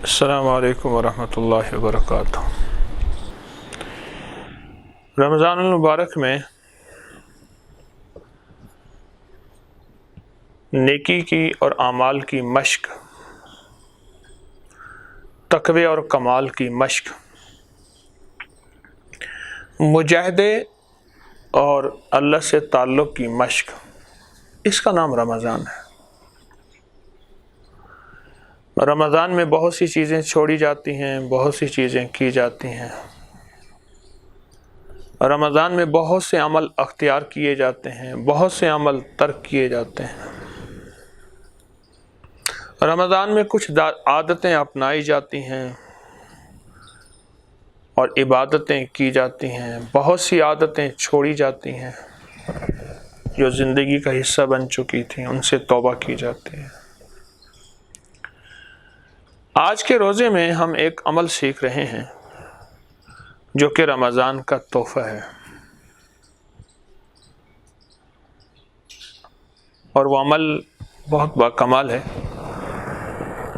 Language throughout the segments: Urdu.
السلام علیکم ورحمۃ اللہ وبرکاتہ۔ رمضان المبارک میں نیکی کی اور اعمال کی مشق، تقوی اور کمال کی مشق، مجاہدے اور اللہ سے تعلق کی مشق، اس کا نام رمضان ہے۔ رمضان میں بہت سی چیزیں چھوڑی جاتی ہیں، بہت سی چیزیں کی جاتی ہیں۔ رمضان میں بہت سے عمل اختیار کیے جاتے ہیں، بہت سے عمل ترک کیے جاتے ہیں۔ رمضان میں کچھ عادتیں اپنائی جاتی ہیں اور عبادتیں کی جاتی ہیں، بہت سی عادتیں چھوڑی جاتی ہیں جو زندگی کا حصہ بن چکی تھیں، ان سے توبہ کی جاتی ہے۔ آج کے روزے میں ہم ایک عمل سیکھ رہے ہیں جو کہ رمضان کا تحفہ ہے، اور وہ عمل بہت باکمال ہے۔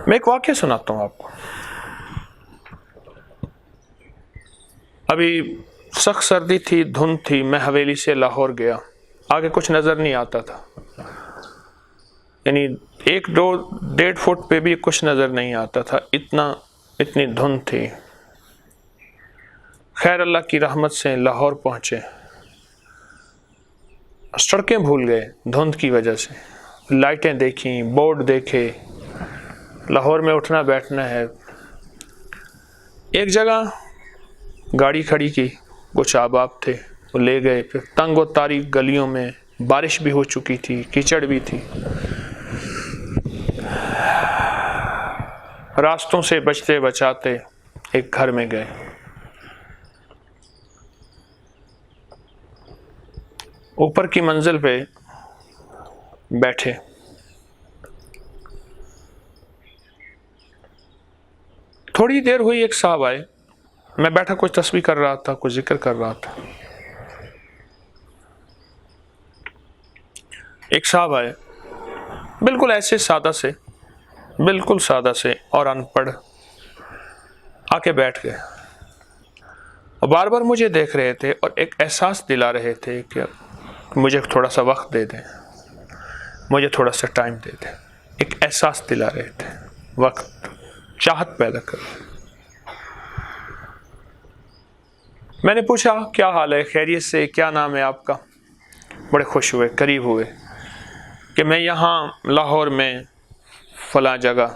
میں ایک واقعہ سناتا ہوں آپ کو۔ ابھی سخت سردی تھی، دھند تھی، میں حویلی سے لاہور گیا، آگے کچھ نظر نہیں آتا تھا، یعنی 1-1.5 فٹ پہ بھی کچھ نظر نہیں آتا تھا، اتنی دھند تھی۔ خیر اللہ کی رحمت سے لاہور پہنچے، سڑکیں بھول گئے دھند کی وجہ سے، لائٹیں دیکھیں، بورڈ دیکھے، لاہور میں اٹھنا بیٹھنا ہے۔ ایک جگہ گاڑی کھڑی کی، کچھ احباب تھے، وہ لے گئے۔ پھر تنگ و تاریک گلیوں میں، بارش بھی ہو چکی تھی، کیچڑ بھی تھی، راستوں سے بچتے بچاتے ایک گھر میں گئے۔ اوپر کی منزل پہ بیٹھے، تھوڑی دیر ہوئی، ایک صاحب آئے۔ میں بیٹھا کچھ تسبیح کر رہا تھا، کچھ ذکر کر رہا تھا۔ ایک صاحب آئے، بالکل ایسے بالکل سادہ سے اور ان پڑھ، آ کے بیٹھ گئے اور بار بار مجھے دیکھ رہے تھے اور ایک احساس دلا رہے تھے کہ مجھے تھوڑا سا وقت دے دیں، مجھے تھوڑا سا ٹائم دے دیں۔ ایک احساس دلا رہے تھے، وقت، چاہت پیدا کر۔ میں نے پوچھا کیا حال ہے، خیریت سے، کیا نام ہے آپ کا؟ بڑے خوش ہوئے، قریب ہوئے کہ میں یہاں لاہور میں فلاں جگہ،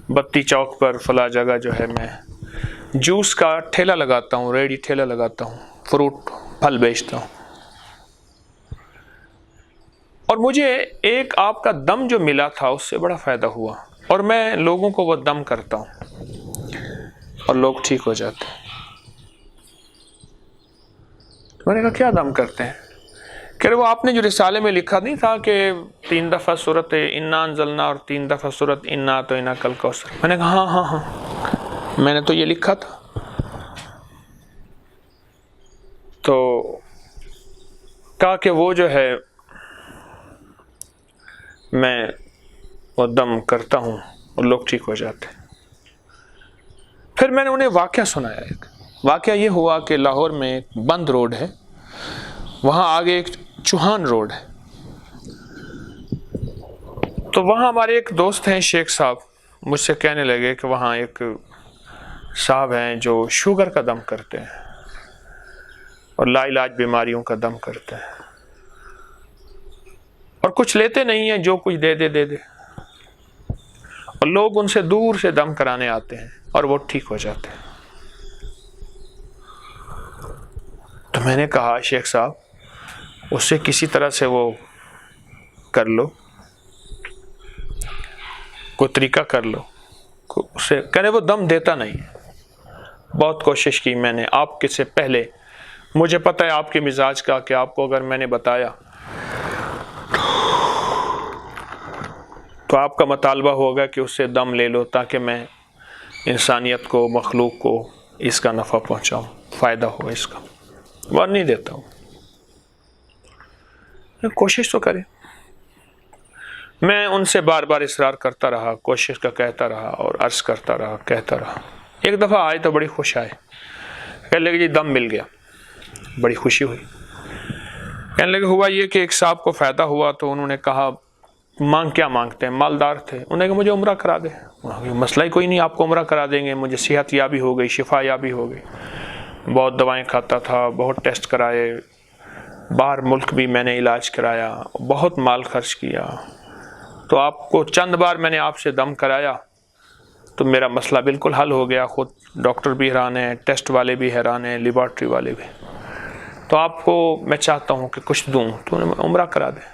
بتی چوک پر فلاں جگہ جو ہے، میں جوس کا ٹھیلا لگاتا ہوں، ریڈی ٹھیلا لگاتا ہوں، فروٹ پھل بیچتا ہوں، اور مجھے ایک آپ کا دم جو ملا تھا اس سے بڑا فائدہ ہوا، اور میں لوگوں کو وہ دم کرتا ہوں اور لوگ ٹھیک ہو جاتے ہیں۔ میں نے کہا کیا دم کرتے ہیں؟ کہ وہ آپ نے جو رسالے میں لکھا نہیں تھا کہ 3 دفعہ سورت انا انزلنا اور 3 دفعہ سورت انا اعطیناک الکوثر؟ میں نے کہا ہاں، میں نے تو یہ لکھا تھا۔ تو کہا کہ وہ جو ہے میں وہ دم کرتا ہوں اور لوگ ٹھیک ہو جاتے ہیں۔ پھر میں نے انہیں واقعہ سنایا۔ ایک واقعہ یہ ہوا کہ لاہور میں ایک بند روڈ ہے، وہاں آگے ایک چوہان روڈ ہے، تو وہاں ہمارے ایک دوست ہیں شیخ صاحب، مجھ سے کہنے لگے کہ وہاں ایک صاحب ہیں جو شوگر کا دم کرتے ہیں اور لا علاج بیماریوں کا دم کرتے ہیں، اور کچھ لیتے نہیں ہیں، جو کچھ دے دے، اور لوگ ان سے دور سے دم کرانے آتے ہیں اور وہ ٹھیک ہو جاتے ہیں۔ تو میں نے کہا شیخ صاحب اس سے کسی طرح سے وہ کر لو، کوئی طریقہ کر لو اسے۔ کہنے وہ دم دیتا نہیں ہے۔ بہت کوشش کی میں نے، آپ کے سے پہلے مجھے پتہ ہے آپ کے مزاج کا، کہ آپ کو اگر میں نے بتایا تو آپ کا مطالبہ ہوگا کہ اس سے دم لے لو تاکہ میں انسانیت کو، مخلوق کو اس کا نفع پہنچاؤں، فائدہ ہو اس کا۔ وہ نہیں دیتا ہوں، کوشش تو کریں۔ میں ان سے بار بار اصرار کرتا رہا، کوشش کا کہتا رہا اور عرض کرتا رہا، کہتا رہا۔ ایک دفعہ آئے تو بڑی خوش آئے، کہنے لگے جی دم مل گیا، بڑی خوشی ہوئی۔ کہنے لگے ہوا یہ کہ ایک صاحب کو فائدہ ہوا تو انہوں نے کہا کیا مانگتے ہیں، مالدار تھے، انہوں نے کہا مجھے عمرہ کرا دے۔ مسئلہ ہی کوئی نہیں، آپ کو عمرہ کرا دیں گے، مجھے صحت یابی ہو گئی، شفا یابی ہو گئی، بہت دوائیں کھاتا تھا، بہت ٹیسٹ کرائے، باہر ملک بھی میں نے علاج کرایا، بہت مال خرچ کیا، تو آپ کو چند بار میں نے آپ سے دم کرایا تو میرا مسئلہ بالکل حل ہو گیا، خود ڈاکٹر بھی حیران ہیں، ٹیسٹ والے بھی حیران ہیں، لیبارٹری والے بھی، تو آپ کو میں چاہتا ہوں کہ کچھ دوں، تو عمرہ کرا دیں۔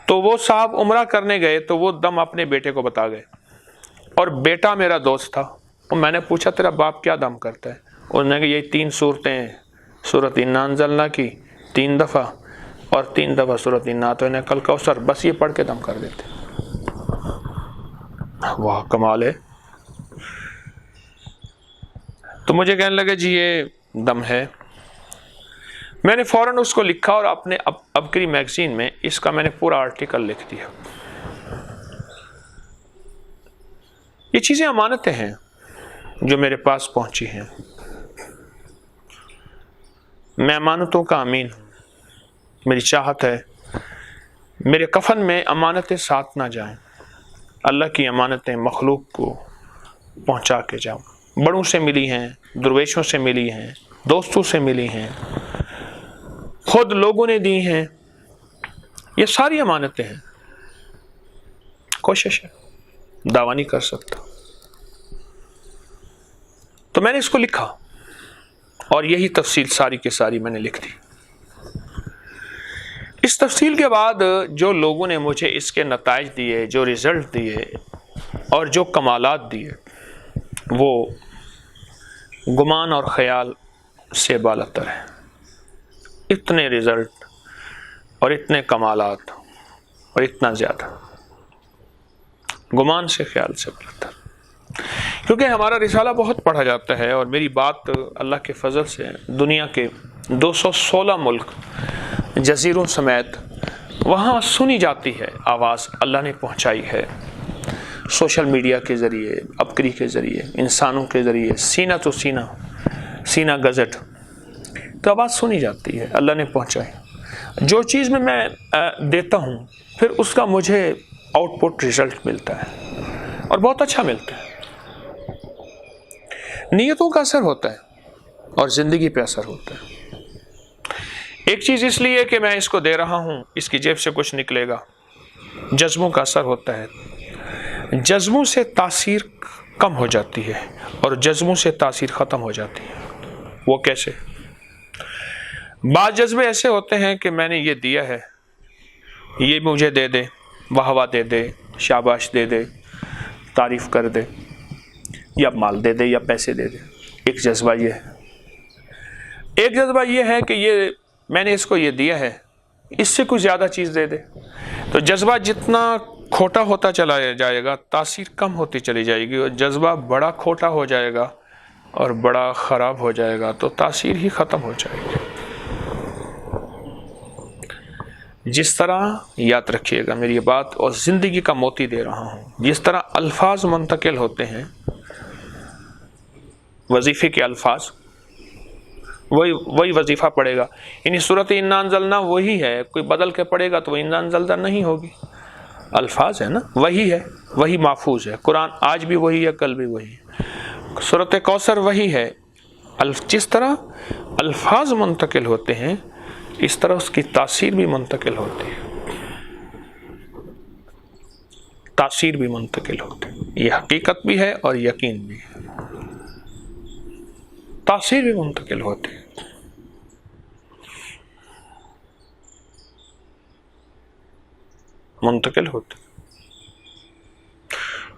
تو وہ صاحب عمرہ کرنے گئے تو وہ دم اپنے بیٹے کو بتا گئے، اور بیٹا میرا دوست تھا، اور میں نے پوچھا تیرا باپ کیا دم کرتا ہے؟ انہوں نے کہا یہ 3 صورتیں، سورۃ انا انزلنا کی 3 دفعہ اور 3 دفعہ سورۃ انا اعطیناک الکوثر، بس یہ پڑھ کے دم کر دیتے۔ واہ کمال ہے۔ تو مجھے کہنے لگے جی یہ دم ہے۔ میں نے فوراً اس کو لکھا اور اپنے ابکری میگزین میں اس کا میں نے پورا آرٹیکل لکھ دیا۔ یہ چیزیں امانتیں ہیں جو میرے پاس پہنچی ہیں، میں امانتوں کا امین ہوں۔ میری چاہت ہے میرے کفن میں امانتیں ساتھ نہ جائیں، اللہ کی امانتیں مخلوق کو پہنچا کے جاؤں۔ بڑوں سے ملی ہیں، درویشوں سے ملی ہیں، دوستوں سے ملی ہیں، خود لوگوں نے دی ہیں، یہ ساری امانتیں ہیں۔ کوشش ہے، دعویٰ نہیں کر سکتا۔ تو میں نے اس کو لکھا اور یہی تفصیل ساری کی ساری میں نے لکھ دی۔ اس تفصیل کے بعد جو لوگوں نے مجھے اس کے نتائج دیے، جو رزلٹ دیے اور جو کمالات دیے، وہ گمان اور خیال سے بالاتر ہے۔ اتنے رزلٹ اور اتنے کمالات اور اتنا زیادہ، گمان سے خیال سے بالاتر، کیونکہ ہمارا رسالہ بہت پڑھا جاتا ہے، اور میری بات اللہ کے فضل سے دنیا کے 216 ملک جزیروں سمیت وہاں سنی جاتی ہے، آواز اللہ نے پہنچائی ہے، سوشل میڈیا کے ذریعے، ابکری کے ذریعے، انسانوں کے ذریعے، سینہ تو سینہ گزٹ، تو آواز سنی جاتی ہے، اللہ نے پہنچائی۔ جو چیز میں دیتا ہوں پھر اس کا مجھے آؤٹ پٹ رزلٹ ملتا ہے، اور بہت اچھا ملتا ہے۔ نیتوں کا اثر ہوتا ہے اور زندگی پہ اثر ہوتا ہے۔ ایک چیز اس لیے کہ میں اس کو دے رہا ہوں، اس کی جیب سے کچھ نکلے گا، جذبوں کا اثر ہوتا ہے، جذبوں سے تاثیر کم ہو جاتی ہے اور جذبوں سے تاثیر ختم ہو جاتی ہے۔ وہ کیسے؟ بعض جذبے ایسے ہوتے ہیں کہ میں نے یہ دیا ہے، یہ مجھے دے دے، واہ واہ دے دے، شاباش دے دے، تعریف کر دے، یا مال دے دے یا پیسے دے دے۔ ایک جذبہ یہ ہے۔ ایک جذبہ یہ ہے کہ یہ میں نے اس کو یہ دیا ہے، اس سے کچھ زیادہ چیز دے دے۔ تو جذبہ جتنا کھوٹا ہوتا چلا جائے گا، تاثیر کم ہوتی چلی جائے گی، اور جذبہ بڑا کھوٹا ہو جائے گا اور بڑا خراب ہو جائے گا تو تاثیر ہی ختم ہو جائے گی۔ جس طرح، یاد رکھیے گا میری بات، اور زندگی کا موتی دے رہا ہوں، جس طرح الفاظ منتقل ہوتے ہیں، وظیفے کے الفاظ، وہی وظیفہ پڑے گا، یعنی سورۃ انا انزلنا وہی ہے، کوئی بدل کے پڑے گا تو وہ انا انزلنا نہیں ہوگی، الفاظ ہے نا، وہی ہے، وہی محفوظ ہے۔ قرآن آج بھی وہی ہے، کل بھی وہی ہے۔ سورۃ کوثر وہی ہے۔ جس طرح الفاظ منتقل ہوتے ہیں اس طرح اس کی تاثیر بھی منتقل ہوتی ہے، تاثیر بھی منتقل ہوتی ہے۔ یہ حقیقت بھی ہے اور یقین بھی ہے، تاثیر بھی منتقل ہوتی ہے۔ منتقل ہوتی،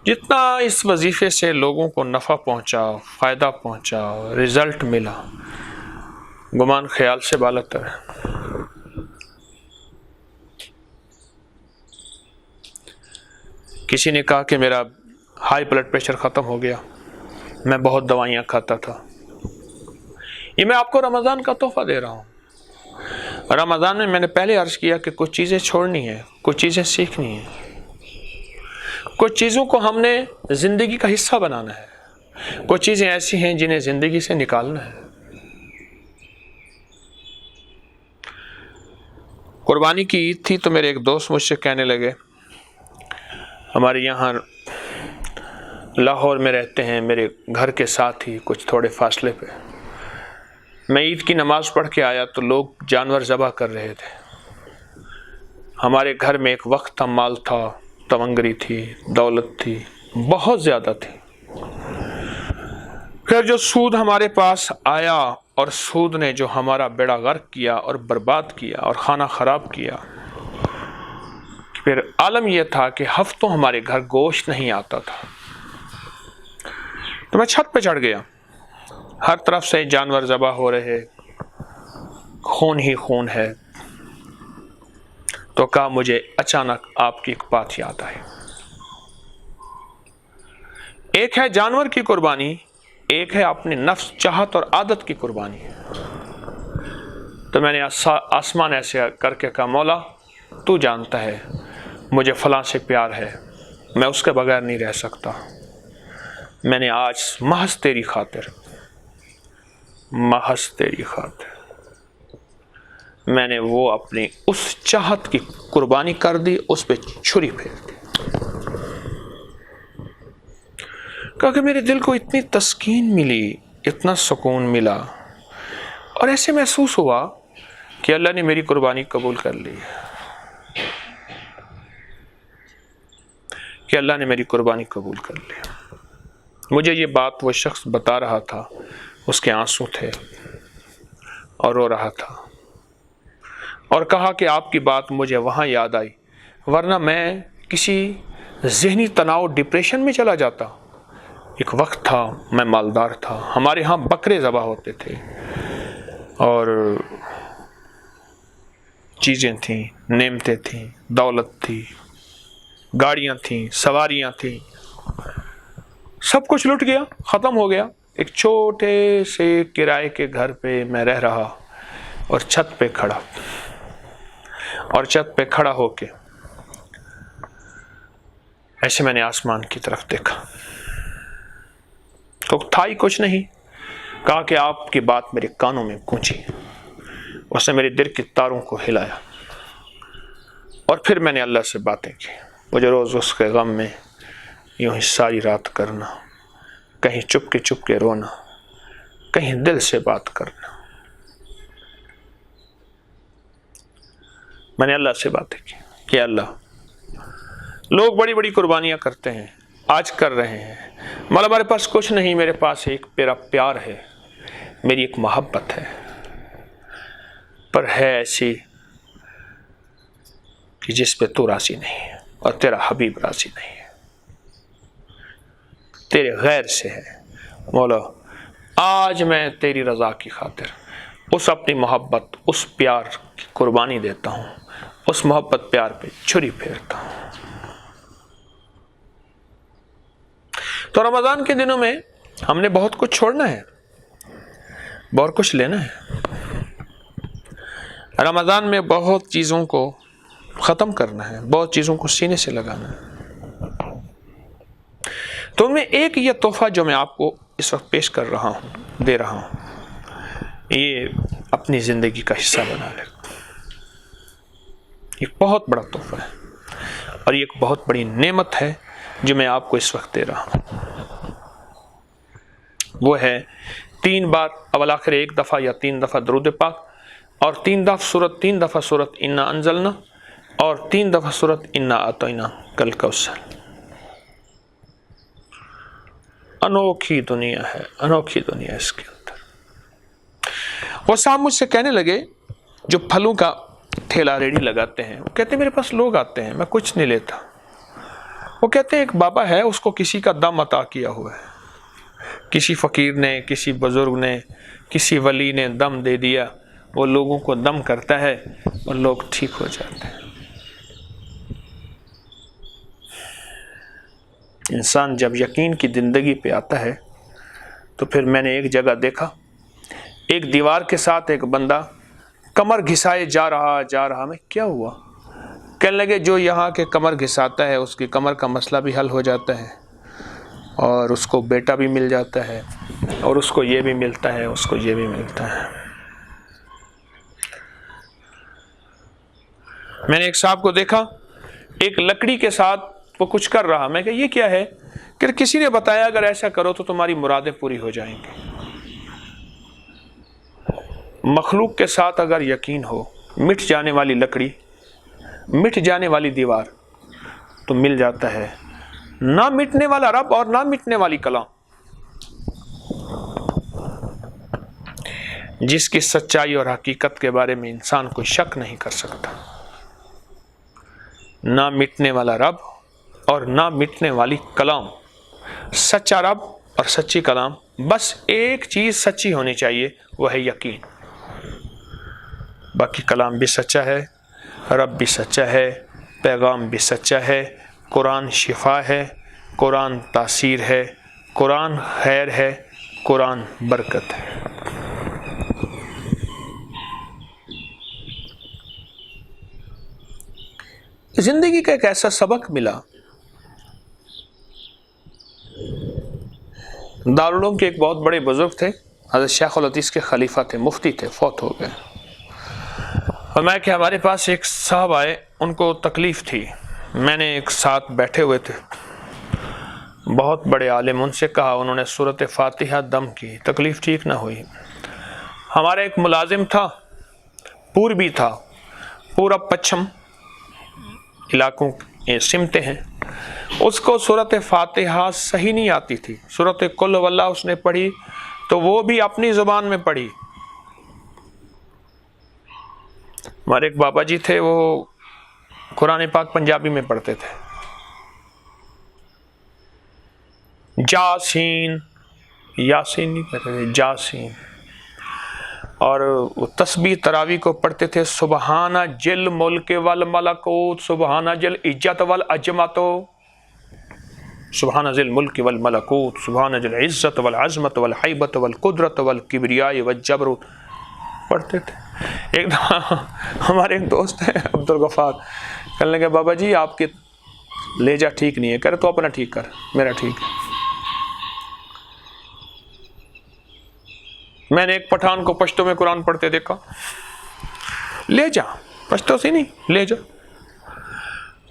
جتنا اس وظیفے سے لوگوں کو نفع پہنچا، فائدہ پہنچا، رزلٹ ملا، گمان خیال سے بالاتر ہے۔ کسی نے کہا کہ میرا ہائی بلڈ پریشر ختم ہو گیا، میں بہت دوائیاں کھاتا تھا۔ یہ میں آپ کو رمضان کا تحفہ دے رہا ہوں۔ رمضان میں نے پہلے عرض کیا کہ کچھ چیزیں چھوڑنی ہیں، کچھ چیزیں سیکھنی ہیں، کچھ چیزوں کو ہم نے زندگی کا حصہ بنانا ہے، کچھ چیزیں ایسی ہیں جنہیں زندگی سے نکالنا ہے۔ قربانی کی عید تھی تو میرے ایک دوست مجھ سے کہنے لگے، ہمارے یہاں لاہور میں رہتے ہیں، میرے گھر کے ساتھ ہی کچھ تھوڑے فاصلے پہ، میں عید کی نماز پڑھ کے آیا تو لوگ جانور ذبح کر رہے تھے۔ ہمارے گھر میں ایک وقت تھا، مال تھا، تمنگری تھی، دولت تھی، بہت زیادہ تھی۔ پھر جو سود ہمارے پاس آیا اور سود نے جو ہمارا بیڑا غرق کیا اور برباد کیا اور کھانا خراب کیا، پھر عالم یہ تھا کہ ہفتوں ہمارے گھر گوشت نہیں آتا تھا۔ تو میں چھت پہ چڑھ گیا، ہر طرف سے جانور ذبح ہو رہے، خون ہی خون ہے۔ تو کہا مجھے اچانک آپ کی ایک بات یاد آئی، ایک ہے جانور کی قربانی، ایک ہے اپنے نفس چاہت اور عادت کی قربانی۔ تو میں نے آسمان ایسے کر کے کہا، مولا تو جانتا ہے مجھے فلاں سے پیار ہے، میں اس کے بغیر نہیں رہ سکتا، میں نے آج محض تیری خاطر میں نے وہ اپنی اس چاہت کی قربانی کر دی، اس پہ چھری پھیر دی۔ کیونکہ میرے دل کو اتنی تسکین ملی، اتنا سکون ملا، اور ایسے محسوس ہوا کہ اللہ نے میری قربانی قبول کر لی، مجھے یہ بات وہ شخص بتا رہا تھا، اس کے آنسو تھے اور رو رہا تھا، اور کہا کہ آپ کی بات مجھے وہاں یاد آئی، ورنہ میں کسی ذہنی تناؤ ڈپریشن میں چلا جاتا۔ ایک وقت تھا میں مالدار تھا، ہمارے ہاں بکرے ذبح ہوتے تھے، اور چیزیں تھیں، نعمتیں تھیں، دولت تھی، گاڑیاں تھیں، سواریاں تھیں، سب کچھ لٹ گیا، ختم ہو گیا۔ ایک چھوٹے سے کرائے کے گھر پہ میں رہ رہا، اور چھت پہ کھڑا ہو کے ایسے میں نے آسمان کی طرف دیکھا، تو تھا ہی کچھ نہیں، کہا کہ آپ کی بات میرے کانوں میں گونجی، اس نے میرے دل کے تاروں کو ہلایا، اور پھر میں نے اللہ سے باتیں کی۔ مجھے روز اس کے غم میں یوں ہی ساری رات کرنا، کہیں چپ کے رونا، کہیں دل سے بات کرنا۔ میں نے اللہ سے باتیں کی کہ اللہ، لوگ بڑی بڑی قربانیاں کرتے ہیں، آج کر رہے ہیں، مگر ہمارے پاس کچھ نہیں، میرے پاس ایک میرا پیار ہے، میری ایک محبت ہے، پر ہے ایسی کہ جس پہ تو راضی نہیں ہے، اور تیرا حبیب راضی نہیں ہے، تیرے غیر سے ہے۔ مولا آج میں تیری رضا کی خاطر اس اپنی محبت، اس پیار کی قربانی دیتا ہوں، اس محبت پیار پہ چھری پھیرتا ہوں۔ تو رمضان کے دنوں میں ہم نے بہت کچھ چھوڑنا ہے، بہت کچھ لینا ہے۔ رمضان میں بہت چیزوں کو ختم کرنا ہے، بہت چیزوں کو سینے سے لگانا ہے۔ تو ان میں ایک یہ تحفہ جو میں آپ کو اس وقت پیش کر رہا ہوں، دے رہا ہوں، یہ اپنی زندگی کا حصہ بنا لے۔ یہ بہت بڑا تحفہ ہے، اور یہ ایک بہت بڑی نعمت ہے جو میں آپ کو اس وقت دے رہا ہوں۔ وہ ہے 3 بار اول آخر 1 دفعہ یا 3 دفعہ درود پاک، اور 3 دفعہ سورت انا انزلنا، اور 3 دفعہ سورت انا اعطینا کل کوثر۔ انوکھی دنیا ہے، انوکھی دنیا اس کے اندر۔ وہ صاحب مجھ سے کہنے لگے، جو پھلوں کا ٹھیلا ریڑھی لگاتے ہیں، وہ کہتے ہیں میرے پاس لوگ آتے ہیں، میں کچھ نہیں لیتا۔ وہ کہتے ہیں ایک بابا ہے، اس کو کسی کا دم عطا کیا ہوا ہے، کسی فقیر نے، کسی بزرگ نے، کسی ولی نے دم دے دیا، وہ لوگوں کو دم کرتا ہے اور لوگ ٹھیک ہو جاتے ہیں۔ انسان جب یقین کی زندگی پہ آتا ہے تو پھر میں نے ایک جگہ دیکھا، ایک دیوار کے ساتھ ایک بندہ کمر گھسائے جا رہا میں کیا ہوا؟ کہنے لگے جو یہاں کے کمر گھساتا ہے اس کی کمر کا مسئلہ بھی حل ہو جاتا ہے، اور اس کو بیٹا بھی مل جاتا ہے، اور اس کو یہ بھی ملتا ہے، اس کو یہ بھی ملتا ہے۔ میں نے ایک صاحب کو دیکھا ایک لکڑی کے ساتھ وہ کچھ کر رہا، میں کہ یہ کیا ہے؟ کہ کسی نے بتایا اگر ایسا کرو تو تمہاری مرادیں پوری ہو جائیں گی۔ مخلوق کے ساتھ اگر یقین ہو، مٹ جانے والی لکڑی، مٹ جانے والی دیوار تو مل جاتا ہے، نہ مٹنے والا رب اور نہ مٹنے والی کلام، جس کی سچائی اور حقیقت کے بارے میں انسان کوئی شک نہیں کر سکتا۔ نہ مٹنے والا رب اور نہ مٹنے والی کلام، سچا رب اور سچی کلام، بس ایک چیز سچی ہونی چاہیے، وہ ہے یقین۔ باقی کلام بھی سچا ہے، رب بھی سچا ہے، پیغام بھی سچا ہے، قرآن شفا ہے، قرآن تاثیر ہے، قرآن خیر ہے، قرآن برکت ہے۔ زندگی کا ایک ایسا سبق ملا، دارالعلوم کے ایک بہت بڑے بزرگ تھے، حضرت شیخ الحدیث کے خلیفہ تھے، مفتی تھے، فوت ہو گئے۔ فرمایا کہ ہمارے پاس ایک صاحب آئے، ان کو تکلیف تھی، میں نے ایک ساتھ بیٹھے ہوئے تھے، بہت بڑے عالم، ان سے کہا، انہوں نے سورۃ فاتحہ دم کی، تکلیف ٹھیک نہ ہوئی۔ ہمارا ایک ملازم تھا، پوربی تھا، پورا پچھم علاقوں سمتیں ہیں، اس کو سورۃ فاتحہ صحیح نہیں آتی تھی، سورۃ قل واللہ اس نے پڑھی تو وہ بھی اپنی زبان میں پڑھی۔ ہمارے ایک بابا جی تھے، وہ قرآن پاک پنجابی میں پڑھتے تھے، جاسین، یاسین نہیں کہتے تھے، جاسین، اور تسبیح تراویح کو پڑھتے تھے، سبحان جل ملک والملکوت، سبحان جل عزت والعظمت، سبحان ذل ملک والملکوت، سبحان ذل عزت والعظمت والحیبت والقدرت والکبریاء والجبروت پڑھتے تھے۔ ایک دفعہ ہمارے ایک دوست ہیں عبدالغفار، کہنے لگے بابا جی آپ کے لہجہ ٹھیک نہیں ہے، کہہ رہے تو اپنا ٹھیک کر، میرا ٹھیک ہے۔ میں نے ایک پٹھان کو پشتو میں قرآن پڑھتے دیکھا، لہجہ پشتو سے نہیں، لہجہ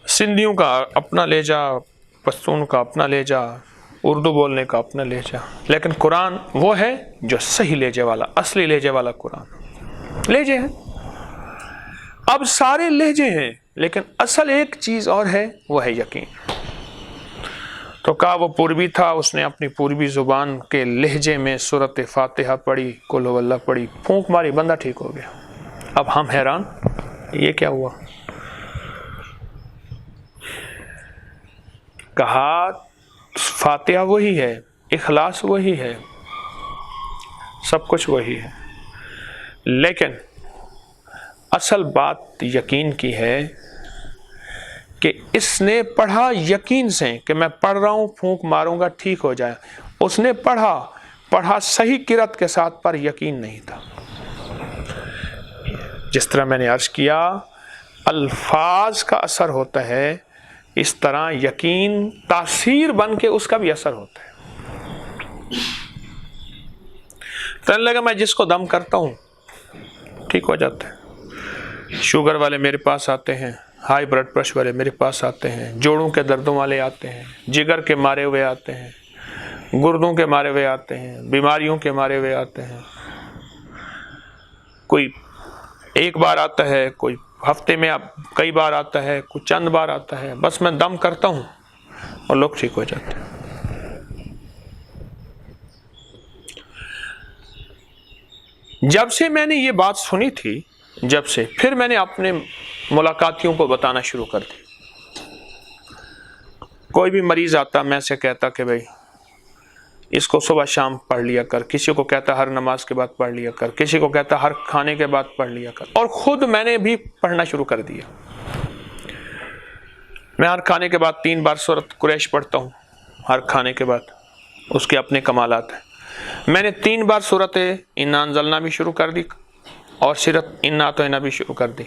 سندھیوں کا اپنا لہجہ، پشتون کا اپنا لہجہ، اردو بولنے کا اپنا لہجہ، لیکن قرآن وہ ہے جو صحیح لہجے والا، اصلی لہجے والا قرآن۔ لہجے ہیں، اب سارے لہجے ہیں، لیکن اصل ایک چیز اور ہے، وہ ہے یقین۔ تو کہا وہ پوربی تھا، اس نے اپنی پوربی زبان کے لہجے میں سورۃ فاتحہ پڑھی، قل ہو اللہ پڑھی، پھونک ماری، بندہ ٹھیک ہو گیا۔ اب ہم حیران، یہ کیا ہوا؟ کہا فاتحہ وہی ہے، اخلاص وہی ہے، سب کچھ وہی ہے، لیکن اصل بات یقین کی ہے کہ اس نے پڑھا یقین سے کہ میں پڑھ رہا ہوں، پھونک ماروں گا ٹھیک ہو جائے، اس نے پڑھا صحیح قرأت کے ساتھ، پر یقین نہیں تھا۔ جس طرح میں نے عرض کیا الفاظ کا اثر ہوتا ہے، اس طرح یقین تاثیر بن کے اس کا بھی اثر ہوتا ہے۔ کہنے لگا میں جس کو دم کرتا ہوں ٹھیک ہو جاتا ہے۔ شوگر والے میرے پاس آتے ہیں، ہائی بلڈ پریشر والے میرے پاس آتے ہیں، جوڑوں کے دردوں والے آتے ہیں، جگر کے مارے ہوئے آتے ہیں، گردوں کے مارے ہوئے آتے ہیں، بیماریوں کے مارے ہوئے آتے ہیں، کوئی ایک بار آتا ہے، کوئی ہفتے میں کئی بار آتا ہے، کوئی چند بار آتا ہے، بس میں دم کرتا ہوں اور لوگ ٹھیک ہو جاتے ہیں۔ جب سے میں نے یہ بات سنی تھی، جب سے پھر میں نے اپنے ملاقاتیوں کو بتانا شروع کر دی۔ کوئی بھی مریض آتا، میں سے کہتا کہ بھائی اس کو صبح شام پڑھ لیا کر، کسی کو کہتا ہر نماز کے بعد پڑھ لیا کر، کسی کو کہتا ہر کھانے کے بعد پڑھ لیا کر، اور خود میں نے بھی پڑھنا شروع کر دیا۔ میں ہر کھانے کے بعد 3 بار سورۃ قریش پڑھتا ہوں، ہر کھانے کے بعد، اس کے اپنے کمالات ہیں۔ میں نے 3 بار سورۃ انا انزلنا بھی شروع کر دی اور سیرت انا تو انا بھی شروع کر دی.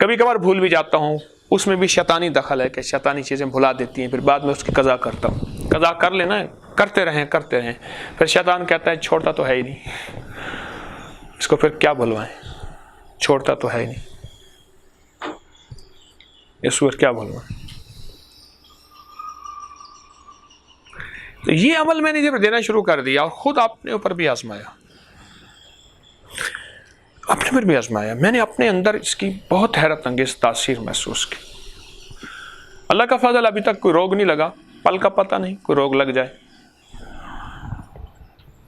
کبھی کبھار بھول بھی جاتا ہوں، اس میں بھی شیطانی دخل ہے کہ شیطانی چیزیں بھلا دیتی ہیں، پھر بعد میں اس کی قضا کرتا ہوں. قضا کر لینا، کرتے رہیں پھر شیطان کہتا ہے چھوڑتا تو ہے ہی نہیں، اس کو پھر کیا بھلوائیں، چھوڑتا تو ہے ہی نہیں، اس کو پھر کیا بھلوائیں. تو یہ عمل میں نے جب دینا شروع کر دیا اور خود اپنے اوپر بھی آزمایا، میں نے اپنے اندر اس کی بہت حیرت انگیز تاثیر محسوس کی. اللہ کا فضل، ابھی تک کوئی روگ نہیں لگا، پل کا پتہ نہیں کوئی روگ لگ جائے.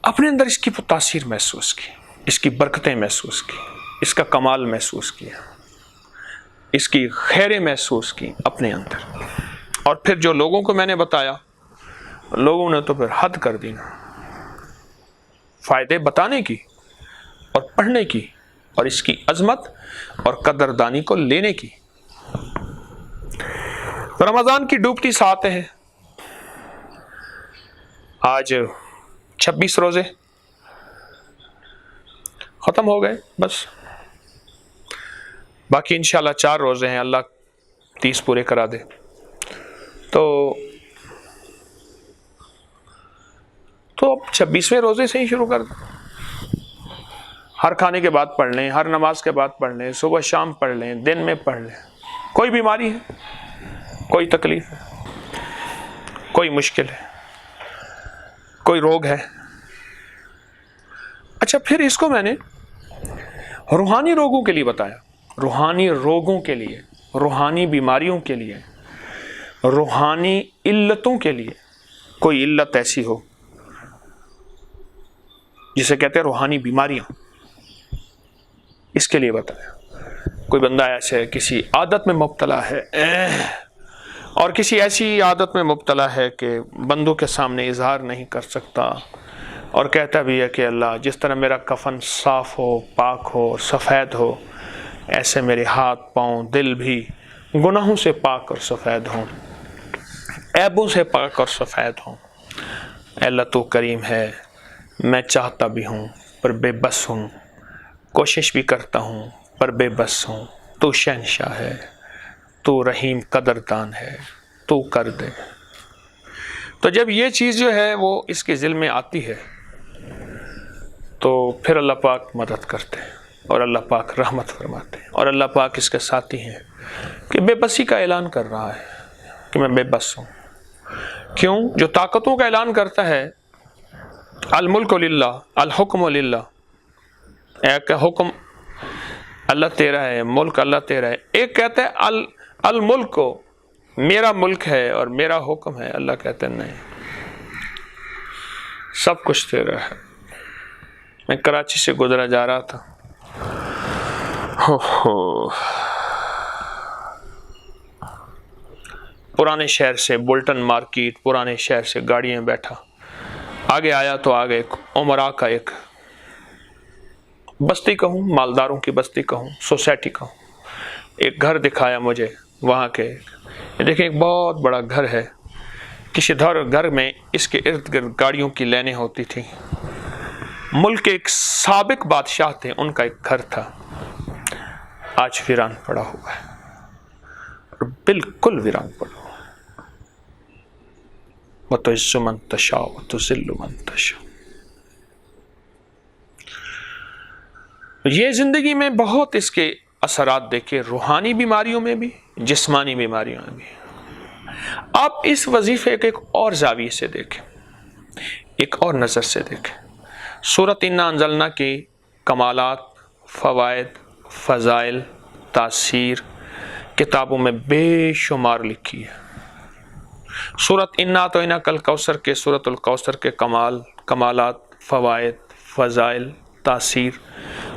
اپنے اندر اس کی تاثیر محسوس کی، اس کی برکتیں محسوس کی، اس کا کمال محسوس کیا، اس کی خیریں محسوس کی اپنے اندر. اور پھر جو لوگوں کو میں نے بتایا، لوگوں نے تو پھر حد کر دی نا، فائدے بتانے کی اور پڑھنے کی اور اس کی عظمت اور قدردانی کو لینے کی. رمضان کی ڈوبتی ساتھ ہے، آج 26 روزے ختم ہو گئے، بس باقی انشاءاللہ 4 روزے ہیں، اللہ 30 پورے کرا دے. تو اب 26ویں روزے سے ہی شروع کر دیں. ہر کھانے کے بعد پڑھ لیں، ہر نماز کے بعد پڑھ لیں، صبح شام پڑھ لیں، دن میں پڑھ لیں. کوئی بیماری ہے، کوئی تکلیف ہے، کوئی مشکل ہے، کوئی روگ ہے. اچھا، پھر اس کو میں نے روحانی روگوں کے لیے بتایا، روحانی روگوں کے لیے، روحانی بیماریوں کے لیے، روحانی علتوں کے لیے. کوئی علت ایسی ہو جسے کہتے ہیں روحانی بیماریاں، اس کے لیے بتایا. کوئی بندہ ایسے کسی عادت میں مبتلا ہے اور کسی ایسی عادت میں مبتلا ہے کہ بندوں کے سامنے اظہار نہیں کر سکتا، اور کہتا بھی ہے کہ اللہ جس طرح میرا کفن صاف ہو، پاک ہو، سفید ہو، ایسے میرے ہاتھ پاؤں دل بھی گناہوں سے پاک اور سفید ہوں، عیبوں سے پاک اور سفید ہوں. اے اللہ تو کریم ہے، میں چاہتا بھی ہوں پر بے بس ہوں، کوشش بھی کرتا ہوں پر بے بس ہوں. تو شہنشاہ ہے، تو رحیم قدردان ہے، تو کر دے. تو جب یہ چیز جو ہے وہ اس کے ذل میں آتی ہے تو پھر اللہ پاک مدد کرتے ہیں اور اللہ پاک رحمت فرماتے ہیں، اور اللہ پاک اس کے ساتھی ہیں کہ بے بسی کا اعلان کر رہا ہے کہ میں بے بس ہوں. کیوں؟ جو طاقتوں کا اعلان کرتا ہے الملک للہ الحکم للہ، ایک حکم اللہ تیرا ہے، ملک اللہ تیرا ہے. ایک کہتا ہے الملک کو میرا ملک ہے اور میرا حکم ہے، اللہ کہتا ہے نہیں، سب کچھ تیرا ہے. میں کراچی سے گزرا جا رہا تھا، پرانے شہر سے بولٹن مارکیٹ، پرانے شہر سے گاڑیاں بیٹھا، آگے آیا تو آگے ایک عمرہ کا ایک بستی کہوں، مالداروں کی بستی کہوں، سوسائٹی کہوں، ایک گھر دکھایا مجھے وہاں کے. دیکھیں ایک بہت بڑا گھر ہے، کسی گھر میں اس کے ارد گرد گاڑیوں کی لینیں ہوتی تھیں. ملک کے ایک سابق بادشاہ تھے، ان کا ایک گھر تھا، آج ویران پڑا ہوا ہے، اور بالکل ویران پڑا ہوا. وَتُعِزُّ مَن تَشَاءُ وَتُذِلُّ مَن تَشَاءُ. یہ زندگی میں بہت اس کے اثرات دیکھے، روحانی بیماریوں میں بھی، جسمانی بیماریوں میں بھی. آپ اس وظیفے کے ایک اور زاویے سے دیکھیں، ایک اور نظر سے دیکھیں. سورۃ انا انزلنا کی کمالات، فوائد، فضائل، تاثیر کتابوں میں بے شمار لکھی ہے. سورۃ انا تو انا کل کوثر کے، سورۃ الکوثر کے کمالات، فوائد، فضائل، تاثیر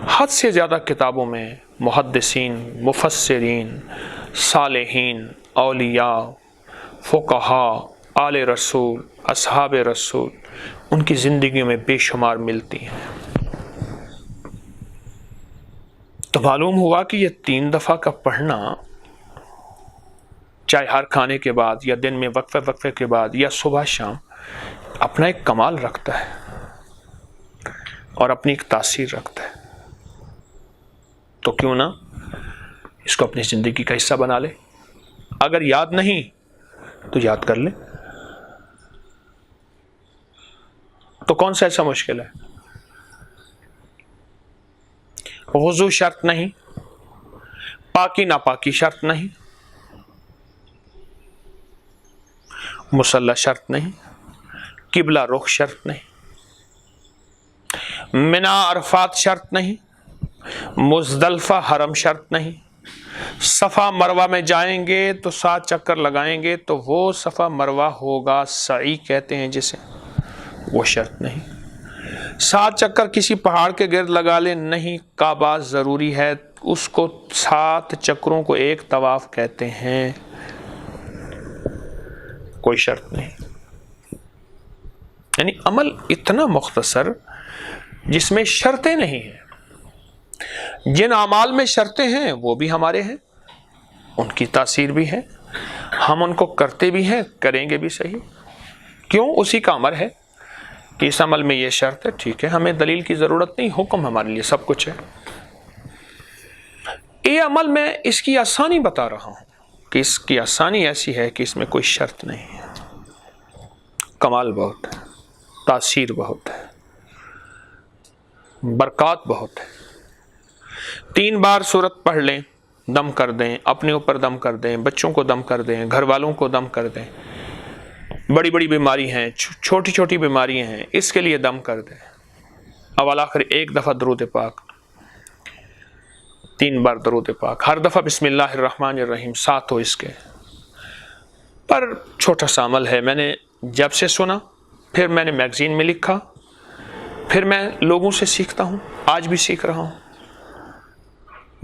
حد سے زیادہ کتابوں میں محدثین، مفسرین، صالحین، اولیاء، فقہاء، آل رسول، اصحاب رسول، ان کی زندگیوں میں بے شمار ملتی ہیں. تو معلوم ہوا کہ یہ 3 دفعہ کا پڑھنا، چاہے ہر کھانے کے بعد یا دن میں وقفے کے بعد یا صبح شام، اپنا ایک کمال رکھتا ہے اور اپنی ایک تاثیر رکھتا ہے. تو کیوں نہ اس کو اپنی زندگی کا حصہ بنا لے. اگر یاد نہیں تو یاد کر لے. تو کون سا ایسا مشکل ہے؟ وضو شرط نہیں، پاکی ناپاکی شرط نہیں، مصلی شرط نہیں، قبلہ رخ شرط نہیں، منا عرفات شرط نہیں، مزدلفہ حرم شرط نہیں، صفا مروہ میں جائیں گے تو 7 چکر لگائیں گے تو وہ صفا مروہ ہوگا، سعی کہتے ہیں جسے، وہ شرط نہیں. 7 چکر کسی پہاڑ کے گرد لگا لیں، نہیں، کعبہ ضروری ہے، اس کو 7 چکروں کو ایک طواف کہتے ہیں، کوئی شرط نہیں. یعنی عمل اتنا مختصر جس میں شرطیں نہیں ہیں. جن اعمال میں شرطیں ہیں وہ بھی ہمارے ہیں، ان کی تاثیر بھی ہے، ہم ان کو کرتے بھی ہیں، کریں گے بھی صحیح. کیوں؟ اسی کا امر ہے کہ اس عمل میں یہ شرط ہے، ٹھیک ہے، ہمیں دلیل کی ضرورت نہیں، حکم ہمارے لیے سب کچھ ہے. یہ عمل میں اس کی آسانی بتا رہا ہوں کہ اس کی آسانی ایسی ہے کہ اس میں کوئی شرط نہیں ہے. کمال بہت ہے، تاثیر بہت ہے، برکات بہت ہے. 3 بار سورت پڑھ لیں، دم کر دیں، اپنے اوپر دم کر دیں، بچوں کو دم کر دیں، گھر والوں کو دم کر دیں. بڑی بڑی بیماری ہیں، چھوٹی چھوٹی بیماریاں ہیں، اس کے لیے دم کر دیں. اول آخر 1 دفعہ درود پاک، 3 بار درود پاک، ہر دفعہ بسم اللہ الرحمن الرحیم ساتھ ہو اس کے. پر چھوٹا سا عمل ہے، میں نے جب سے سنا، پھر میں نے میگزین میں لکھا، پھر میں لوگوں سے سیکھتا ہوں، آج بھی سیکھ رہا ہوں.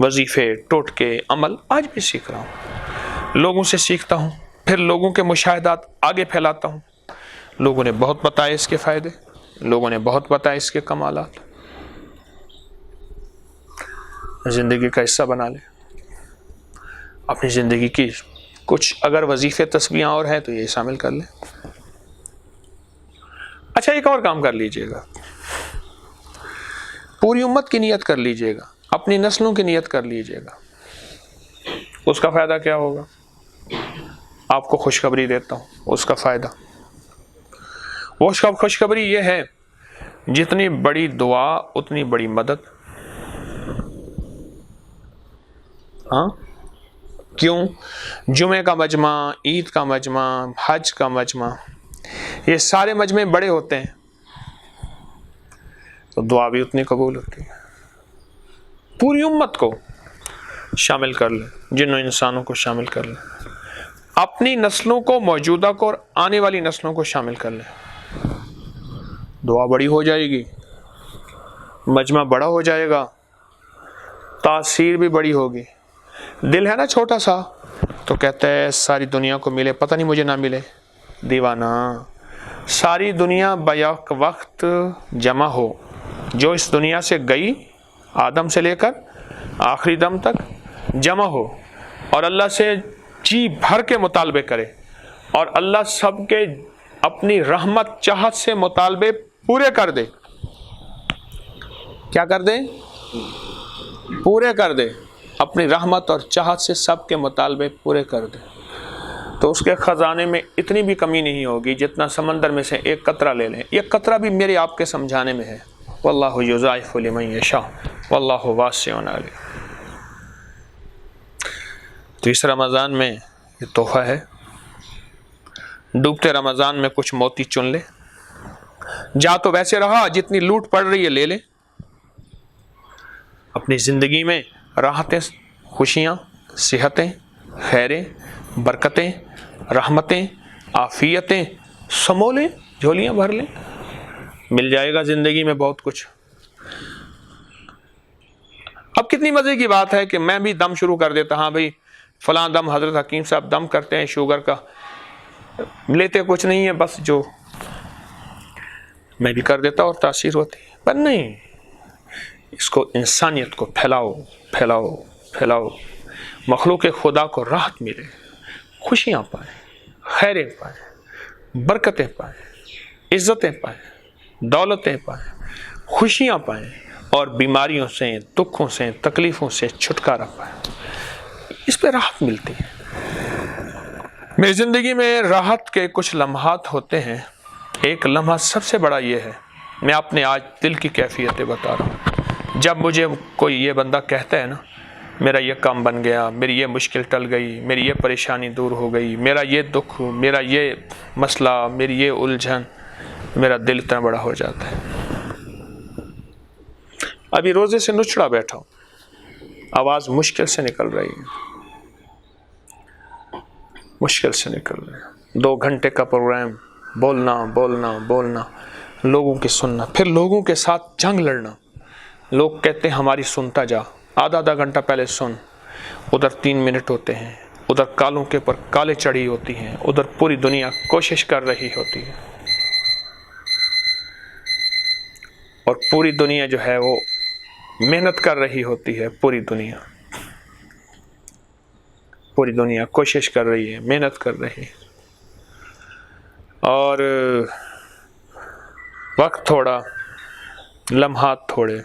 وظیفے، ٹوٹکے، عمل آج بھی سیکھ رہا ہوں، لوگوں سے سیکھتا ہوں، پھر لوگوں کے مشاہدات آگے پھیلاتا ہوں. لوگوں نے بہت بتائے اس کے فائدے، لوگوں نے بہت بتائے اس کے کمالات. زندگی کا حصہ بنا لیں اپنی زندگی کی. کچھ اگر وظیفے تسبیحاں اور ہیں تو یہ شامل کر لیں. اچھا، ایک اور کام کر لیجئے گا، پوری امت کی نیت کر لیجئے گا، اپنی نسلوں کی نیت کر لیجئے گا. اس کا فائدہ کیا ہوگا؟ آپ کو خوشخبری دیتا ہوں اس کا فائدہ. وہ خوشخبری یہ ہے، جتنی بڑی دعا اتنی بڑی مدد. ہاں کیوں؟ جمعے کا مجمع، عید کا مجمع، حج کا مجمع، یہ سارے مجمع بڑے ہوتے ہیں تو دعا بھی اتنی قبول ہوتی ہے. پوری امت کو شامل کر لیں، جنوں انسانوں کو شامل کر لیں، اپنی نسلوں کو، موجودہ کو اور آنے والی نسلوں کو شامل کر لیں. دعا بڑی ہو جائے گی، مجمع بڑا ہو جائے گا، تاثیر بھی بڑی ہوگی. دل ہے نا چھوٹا سا تو کہتا ہے ساری دنیا کو ملے، پتہ نہیں مجھے نہ ملے. دیوانہ، ساری دنیا بیک وقت جمع ہو، جو اس دنیا سے گئی آدم سے لے کر آخری دم تک جمع ہو، اور اللہ سے جی بھر کے مطالبے کرے، اور اللہ سب کے اپنی رحمت چاہت سے مطالبے پورے کر دے. کیا کر دے؟ پورے کر دے، اپنی رحمت اور چاہت سے سب کے مطالبے پورے کر دے. تو اس کے خزانے میں اتنی بھی کمی نہیں ہوگی جتنا سمندر میں سے ایک قطرہ لے لیں. ایک قطرہ بھی میرے آپ کے سمجھانے میں ہے. واللہ یضاعف لمن یشاء واللہ واسع علیم. تو اس رمضان میں یہ تحفہ ہے. ڈوبتے رمضان میں کچھ موتی چن لے. جا تو ویسے رہا، جتنی لوٹ پڑ رہی ہے لے لے. اپنی زندگی میں راحتیں، خوشیاں، صحتیں، خیریں، برکتیں، رحمتیں، عافیتیں سمو لیں، جھولیاں بھر لیں. مل جائے گا زندگی میں بہت کچھ. اب کتنی مزے کی بات ہے کہ میں بھی دم شروع کر دیتا، ہاں بھائی فلاں دم حضرت حکیم صاحب دم کرتے ہیں شوگر کا، لیتے کچھ نہیں ہے، بس جو میں بھی کر دیتا اور تاثیر ہوتی ہے. پر نہیں، اس کو انسانیت کو پھیلاؤ پھیلاؤ پھیلاؤ. مخلوق خدا کو راحت ملے، خوشیاں پائیں، خیریں پائیں، برکتیں پائیں، عزتیں پائیں، دولتیں پائیں، خوشیاں پائیں، اور بیماریوں سے، دکھوں سے، تکلیفوں سے چھٹکارا پائیں، اس پہ راحت ملتی ہے۔ میری زندگی میں راحت کے کچھ لمحات ہوتے ہیں، ایک لمحہ سب سے بڑا یہ ہے، میں اپنے آج دل کی کیفیتیں بتا رہا ہوں۔ جب مجھے کوئی یہ بندہ کہتا ہے نا میرا یہ کام بن گیا، میری یہ مشکل ٹل گئی، میری یہ پریشانی دور ہو گئی، میرا یہ دکھ، میرا یہ مسئلہ، میری یہ الجھن، میرا دل اتنا بڑا ہو جاتا ہے۔ ابھی روزے سے نچڑا بیٹھا ہوں، آواز مشکل سے نکل رہی ہے، مشکل سے نکل رہی ہے۔ 2 گھنٹے کا پروگرام، بولنا، لوگوں کی سننا، پھر لوگوں کے ساتھ جنگ لڑنا۔ لوگ کہتے ہیں ہماری سنتا جا، آدھا گھنٹہ پہلے سن، ادھر 3 منٹ ہوتے ہیں، ادھر کالوں کے پر کالے چڑھی ہوتی ہیں، ادھر پوری دنیا کوشش کر رہی ہوتی ہے، اور پوری دنیا جو ہے وہ محنت کر رہی ہوتی ہے، پوری دنیا کوشش کر رہی ہے، محنت کر رہی ہے، اور وقت تھوڑا، لمحات تھوڑے،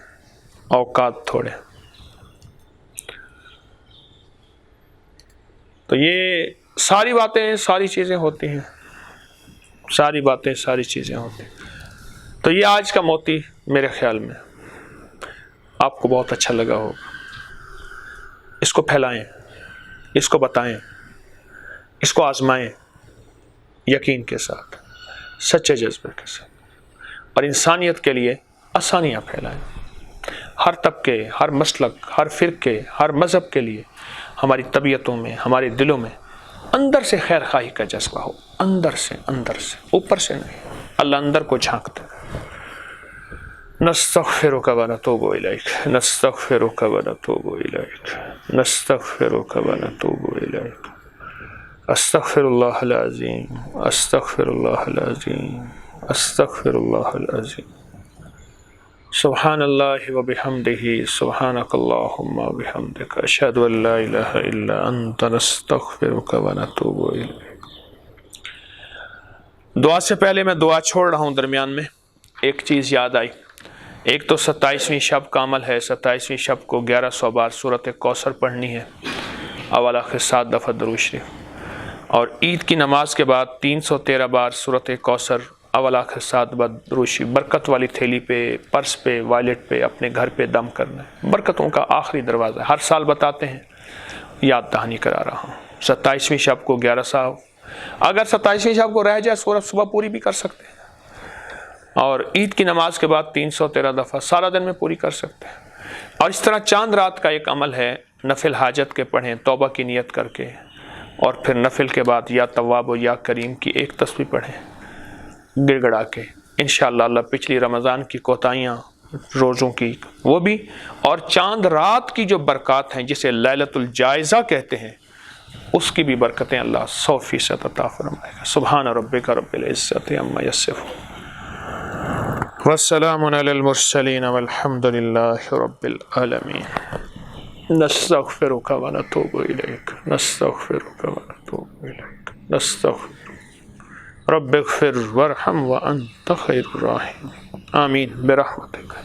اوقات تھوڑے۔ تو یہ ساری باتیں، ساری چیزیں ہوتی ہیں، تو یہ آج کا موتی میرے خیال میں آپ کو بہت اچھا لگا ہوگا۔ اس کو پھیلائیں، اس کو بتائیں، اس کو آزمائیں یقین کے ساتھ، سچے جذبے کے ساتھ، اور انسانیت کے لیے آسانیاں پھیلائیں۔ ہر طبقے، ہر مسلک، ہر فرقے، ہر مذہب کے لیے ہماری طبیعتوں میں، ہمارے دلوں میں اندر سے خیر خواہی کا جذبہ ہو، اندر سے، اوپر سے نہیں۔ اللہ اندر کو جھانکتا ہے۔ نستغفرک و نتوب الیک، نستغفرک و نتوب الیک، نستغفرک و نتوب الیک، استغفر اللہ العظیم، استغفر اللہ العظیم، استغفر اللہ العظیم، سبحان اللہ و بحمدہ، سبحانک اللہم و بحمدک، اشہد ان لا الہ الا انت، نستغفرک و نتوب الیک۔ دعا سے پہلے میں دعا چھوڑ رہا ہوں، درمیان میں ایک چیز یاد آئی۔ ایک تو 27ویں شب کا عمل ہے، 27ویں شب کو 1100 بار سورۃ کوثر پڑھنی ہے، اول آخر 7 دفعہ درود شریف، اور عید کی نماز کے بعد 313 بار سورۃ کوثر، اول آخر 7 بار درود شریف، برکت والی تھیلی پہ، پرس پہ، والیٹ پہ، اپنے گھر پہ دم کرنا ہے۔ برکتوں کا آخری دروازہ ہے، ہر سال بتاتے ہیں، یاد دہانی کرا رہا ہوں۔ 27ویں شب کو 1100، اگر 27ویں شب کو رہ جائے سورۃ صبح پوری بھی کر سکتے ہیں، اور عید کی نماز کے بعد 313 دفعہ سارا دن میں پوری کر سکتے ہیں۔ اور اس طرح چاند رات کا ایک عمل ہے، نفل حاجت کے پڑھیں توبہ کی نیت کر کے، اور پھر نفل کے بعد یا تواب و یا کریم کی ایک تسبیح پڑھیں گڑ گڑا کے، انشاءاللہ اللہ پچھلی رمضان کی کوتاہیاں، روزوں کی وہ بھی، اور چاند رات کی جو برکات ہیں جسے لیلۃ الجائزہ کہتے ہیں، اس کی بھی برکتیں اللہ 100% عطا فرمائے گا۔ سبحان ربک رب العزت عما یصفون، والسلام علی المرسلین، والحمد للہ رب العالمین۔ نستغفرک و نتوب الیک، نستغفرک و نتوب الیک، نستغفر رب اغفر وارحم وانت خیر الراحمین، آمین برحمتک۔